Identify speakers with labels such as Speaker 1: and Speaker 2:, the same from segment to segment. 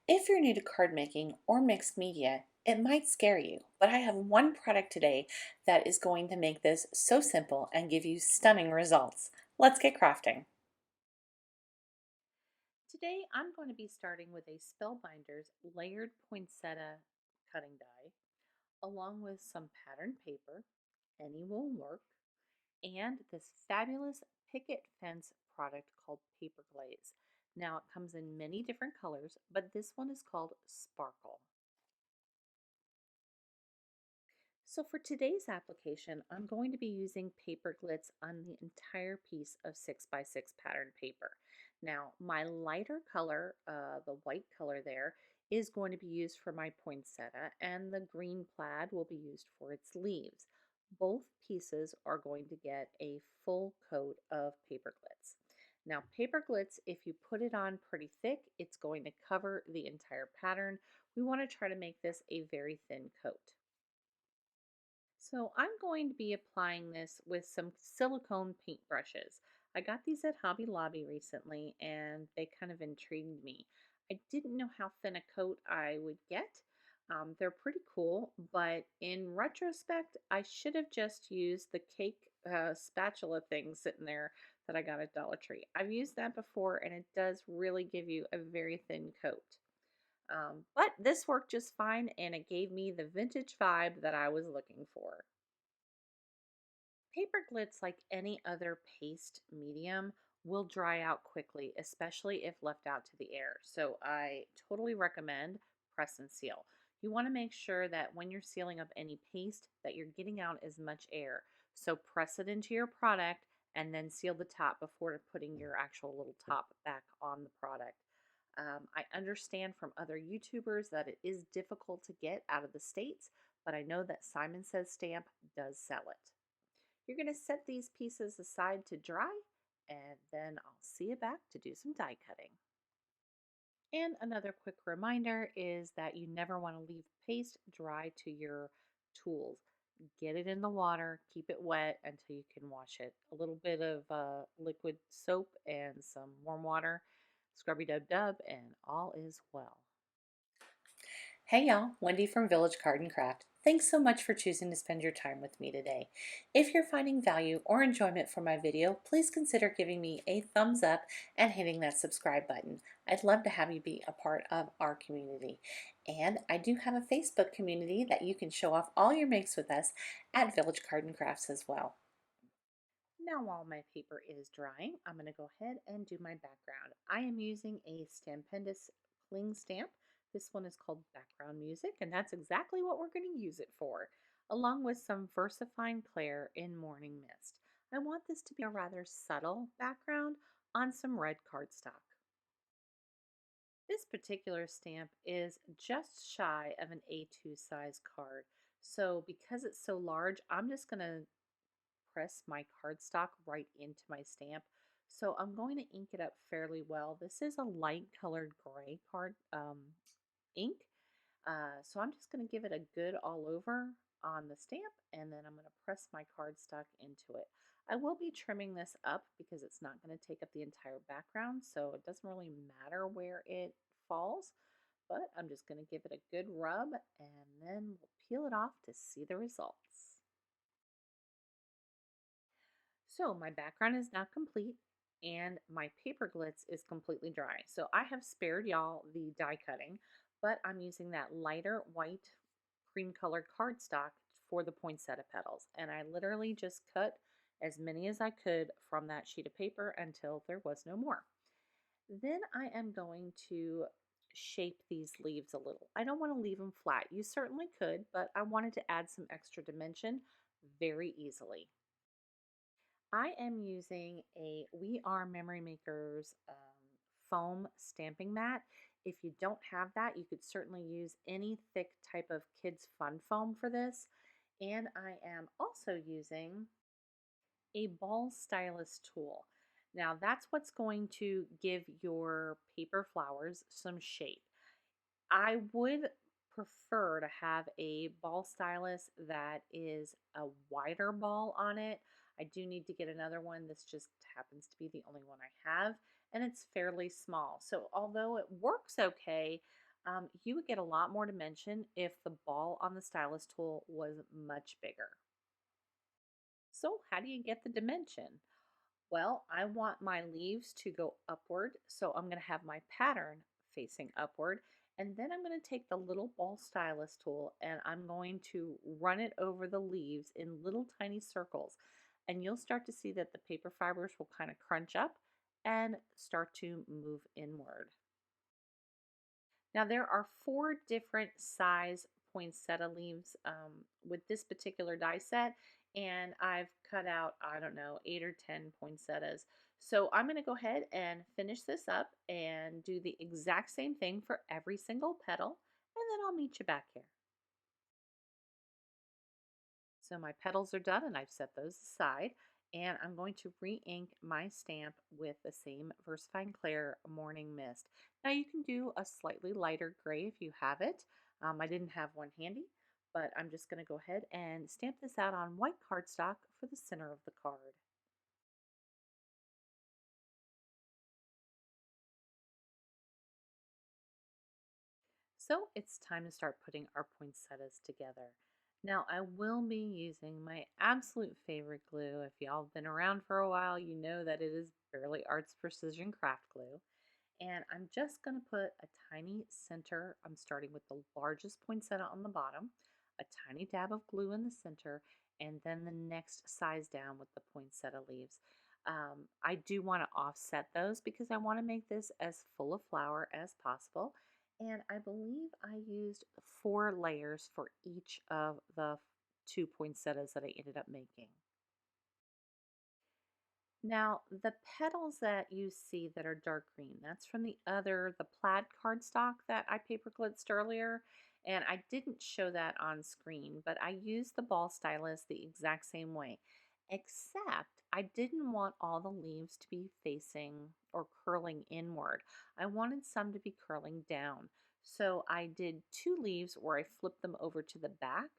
Speaker 1: If you're new to card making or mixed media, it might scare you, but I have one product today that is going to make this so simple and give you stunning results. Let's get crafting. Today I'm going to be starting with a Spellbinders layered poinsettia cutting die, along with some patterned paper, any will work, and this fabulous picket fence product called Paper Glitz. Now it comes in many different colors, but this one is called Sparkle. So for today's application, I'm going to be using Paper Glitz on the entire piece of 6x6 patterned paper. Now, my lighter color, the white color there, is going to be used for my poinsettia, and the green plaid will be used for its leaves. Both pieces are going to get a full coat of Paper Glitz. Now, Paper Glitz, if you put it on pretty thick, it's going to cover the entire pattern. We want to try to make this a very thin coat. So I'm going to be applying this with some silicone paint brushes. I got these at Hobby Lobby recently and they kind of intrigued me. I didn't know how thin a coat I would get. They're pretty cool, but in retrospect, I should have just used the cake spatula thing sitting there that I got at Dollar Tree. I've used that before and it does really give you a very thin coat. But this worked just fine and it gave me the vintage vibe that I was looking for. Paper Glitz, like any other paste medium, will dry out quickly, especially if left out to the air. So I totally recommend press and seal. You want to make sure that when you're sealing up any paste that you're getting out as much air. So press it into your product and then seal the top before putting your actual little top back on the product. I understand from other YouTubers that it is difficult to get out of the States, but I know that Simon Says Stamp does sell it. You're going to set these pieces aside to dry, and then I'll see you back to do some die cutting. And another quick reminder is that you never want to leave paste dry to your tools. Get it in the water, keep it wet until you can wash it. A little bit of liquid soap and some warm water, scrubby dub dub, and all is well. Hey y'all, Wendy from Village Card and Craft. Thanks so much for choosing to spend your time with me today. If you're finding value or enjoyment from my video, please consider giving me a thumbs up and hitting that subscribe button. I'd love to have you be a part of our community. And I do have a Facebook community that you can show off all your makes with us at Village Card and Crafts as well. Now while my paper is drying, I'm going to go ahead and do my background. I am using a Stampendous cling stamp. This one is called Background Music, and that's exactly what we're going to use it for, along with some VERSAFINE Clair in Morning Mist. I want this to be a rather subtle background on some red cardstock. This particular stamp is just shy of an A2 size card. So because it's so large, I'm just going to press my cardstock right into my stamp. So I'm going to ink it up fairly well. This is a light colored gray card ink. So I'm just going to give it a good all over on the stamp and then I'm going to press my cardstock into it. I will be trimming this up because it's not going to take up the entire background, so it doesn't really matter where it falls, but I'm just going to give it a good rub and then we'll peel it off to see the results. So my background is now complete and my paper glitz is completely dry. So I have spared y'all the die cutting, but I'm using that lighter white cream colored cardstock for the poinsettia petals. And I literally just cut as many as I could from that sheet of paper until there was no more. Then I am going to shape these leaves a little. I don't want to leave them flat. You certainly could, but I wanted to add some extra dimension very easily. I am using a We Are Memory Makers foam stamping mat. If you don't have that, you could certainly use any thick type of kids fun foam for this. And I am also using a ball stylus tool. Now that's what's going to give your paper flowers some shape. I would prefer to have a ball stylus that is a wider ball on it. I do need to get another one. This just happens to be the only one I have, and it's fairly small. So although it works okay, You would get a lot more dimension if the ball on the stylus tool was much bigger. So how do you get the dimension? Well, I want my leaves to go upward, so I'm going to have my pattern facing upward, and then I'm going to take the little ball stylus tool and I'm going to run it over the leaves in little tiny circles, and you'll start to see that the paper fibers will kind of crunch up and start to move inward. Now there are 4 different size poinsettia leaves with this particular die set, and I've cut out, I don't know, 8 or 10 poinsettias. So I'm going to go ahead and finish this up and do the exact same thing for every single petal, and then I'll meet you back here. So my petals are done and I've set those aside, and I'm going to re-ink my stamp with the same VERSAFINE CLAIR Morning Mist. Now you can do a slightly lighter gray if you have it. I didn't have one handy, but I'm just going to go ahead and stamp this out on white cardstock for the center of the card. So it's time to start putting our poinsettias together. Now I will be using my absolute favorite glue. If y'all have been around for a while, you know that it is Barely Arts Precision Craft Glue. And I'm just going to put a tiny center. I'm starting with the largest poinsettia on the bottom, a tiny dab of glue in the center, and then the next size down with the poinsettia leaves. I do want to offset those because I want to make this as full of flower as possible. And I believe I used 4 layers for each of the 2 poinsettias that I ended up making. Now, the petals that you see that are dark green, that's from the plaid cardstock that I paper glitzed earlier. And I didn't show that on screen, but I used the ball stylus the exact same way, except I didn't want all the leaves to be facing or curling inward. I wanted some to be curling down. So I did 2 leaves where I flipped them over to the back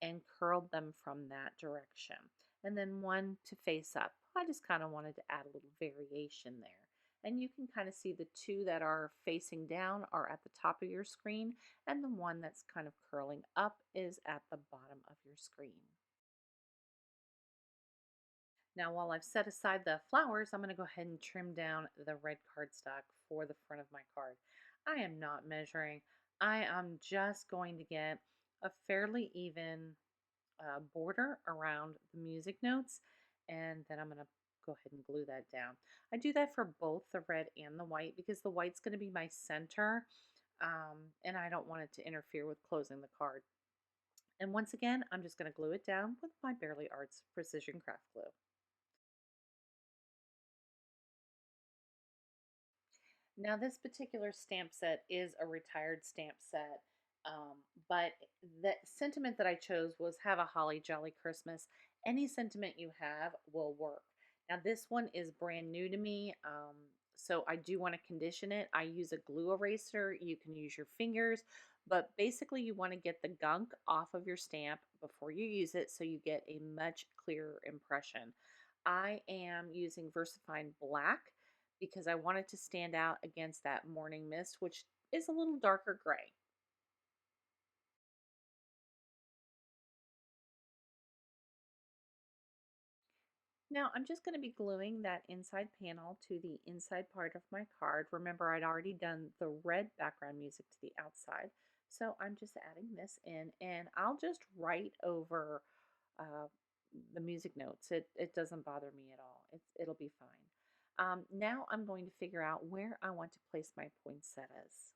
Speaker 1: and curled them from that direction, and then one to face up. I just kind of wanted to add a little variation there. And you can kind of see the 2 that are facing down are at the top of your screen, and the one that's kind of curling up is at the bottom of your screen. Now, while I've set aside the flowers, I'm going to go ahead and trim down the red cardstock for the front of my card. I am not measuring. I am just going to get a fairly even border around the music notes, and then I'm going to go ahead and glue that down. I do that for both the red and the white because the white's going to be my center, and I don't want it to interfere with closing the card. And once again, I'm just going to glue it down with my Barely Arts Precision Craft Glue. Now, this particular stamp set is a retired stamp set, but the sentiment that I chose was "Have a holly jolly Christmas." Any sentiment you have will work. Now, this one is brand new to me, so I do want to condition it. I use a glue eraser. You can use your fingers, but basically, you want to get the gunk off of your stamp before you use it so you get a much clearer impression. I am using VERSAFINE Black because I wanted to stand out against that morning mist, which is a little darker gray. Now I'm just going to be gluing that inside panel to the inside part of my card. Remember, I'd already done the red background music to the outside. So I'm just adding this in, and I'll just write over uh, the music notes. It doesn't bother me at all. It'll be fine. Now I'm going to figure out where I want to place my poinsettias.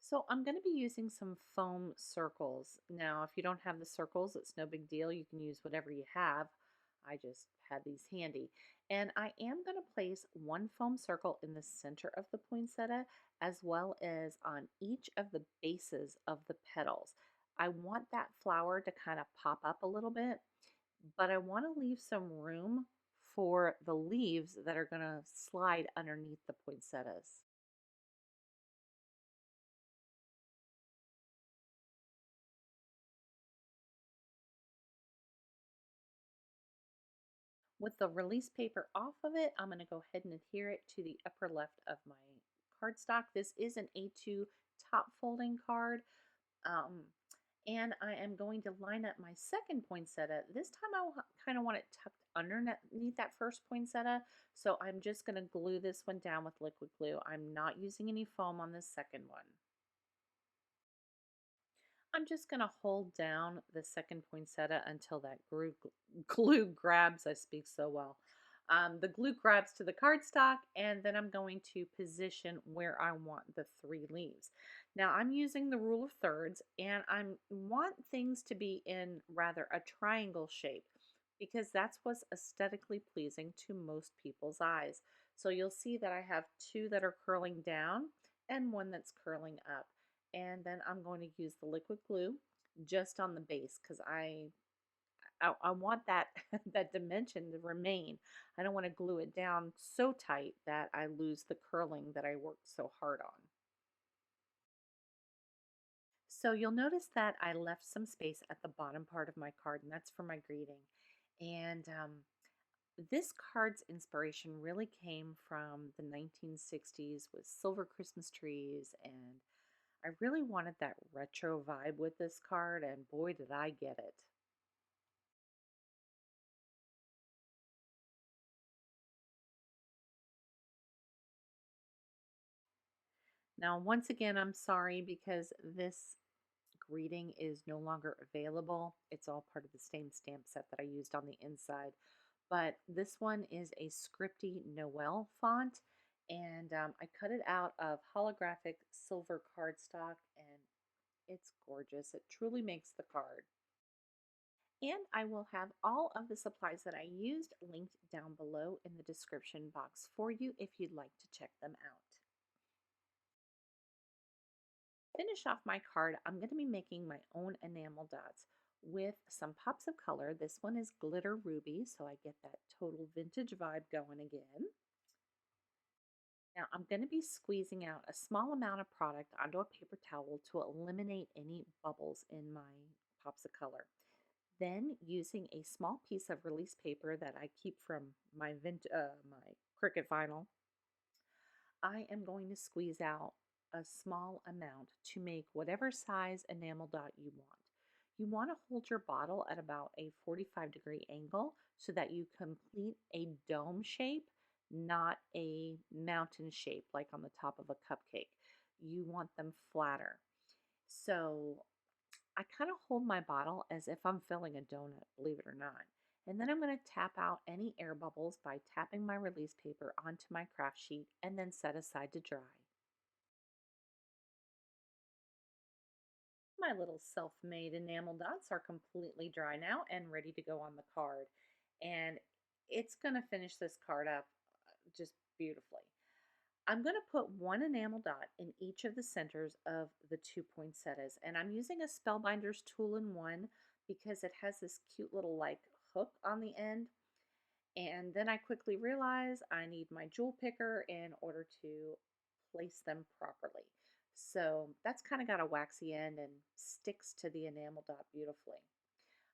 Speaker 1: So I'm going to be using some foam circles. Now, if you don't have the circles, it's no big deal. You can use whatever you have. I just had these handy. And I am going to place one foam circle in the center of the poinsettia, as well as on each of the bases of the petals. I want that flower to kind of pop up a little bit, but I want to leave some room for the leaves that are going to slide underneath the poinsettias. With the release paper off of it, I'm going to go ahead and adhere it to the upper left of my cardstock. This is an A2 top folding card. Um, and I am going to line up my second poinsettia. This time I kind of want it tucked underneath that first poinsettia. So I'm just going to glue this one down with liquid glue. I'm not using any foam on this second one. I'm just going to hold down the second poinsettia until that glue grabs. I speak so well. The glue grabs to the cardstock, and then I'm going to position where I want the 3 leaves. Now I'm using the rule of thirds, and I want things to be in rather a triangle shape because that's what's aesthetically pleasing to most people's eyes. So you'll see that I have 2 that are curling down and 1 that's curling up. And then I'm going to use the liquid glue just on the base because I want that that dimension to remain. I don't want to glue it down so tight that I lose the curling that I worked so hard on. So you'll notice that I left some space at the bottom part of my card, and that's for my greeting. And this card's inspiration really came from the 1960s with silver Christmas trees, and I really wanted that retro vibe with this card, and boy, did I get it. Now, once again, I'm sorry because this greeting is no longer available. It's all part of the same stamp set that I used on the inside. But this one is a scripty Noel font, and I cut it out of holographic silver cardstock, and it's gorgeous. It truly makes the card. And I will have all of the supplies that I used linked down below in the description box for you if you'd like to check them out. Finish off my card, I'm going to be making my own enamel dots with some pops of color. This one is glitter ruby, so I get that total vintage vibe going again. Now I'm going to be squeezing out a small amount of product onto a paper towel to eliminate any bubbles in my pops of color. Then using a small piece of release paper that I keep from my Cricut vinyl, I am going to squeeze out a small amount to make whatever size enamel dot you want. You want to hold your bottle at about a 45-degree angle so that you complete a dome shape, not a mountain shape like on the top of a cupcake. You want them flatter. So I kind of hold my bottle as if I'm filling a donut, believe it or not. And then I'm going to tap out any air bubbles by tapping my release paper onto my craft sheet and then set aside to dry. My little self-made enamel dots are completely dry now and ready to go on the card. And it's going to finish this card up just beautifully. I'm going to put 1 enamel dot in each of the centers of the 2 poinsettias, and I'm using a Spellbinders tool-in-one because it has this cute little like hook on the end. And then I quickly realize I need my jewel picker in order to place them properly. So that's kind of got a waxy end and sticks to the enamel dot beautifully.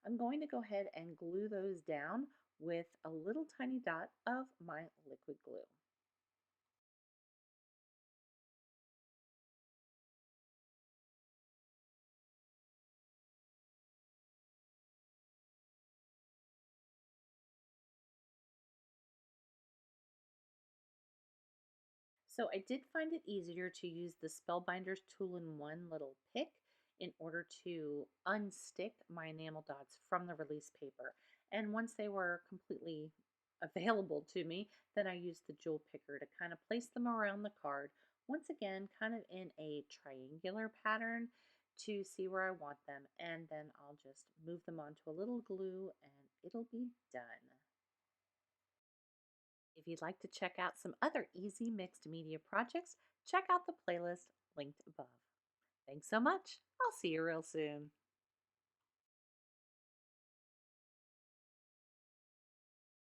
Speaker 1: I'm going to go ahead and glue those down with a little tiny dot of my liquid glue. So I did find it easier to use the Spellbinders tool-in-one little pick in order to unstick my enamel dots from the release paper. And once they were completely available to me, then I used the jewel picker to kind of place them around the card, once again kind of in a triangular pattern to see where I want them. And then I'll just move them onto a little glue and it'll be done. If you'd like to check out some other easy mixed media projects, check out the playlist linked above. Thanks so much. I'll see you real soon.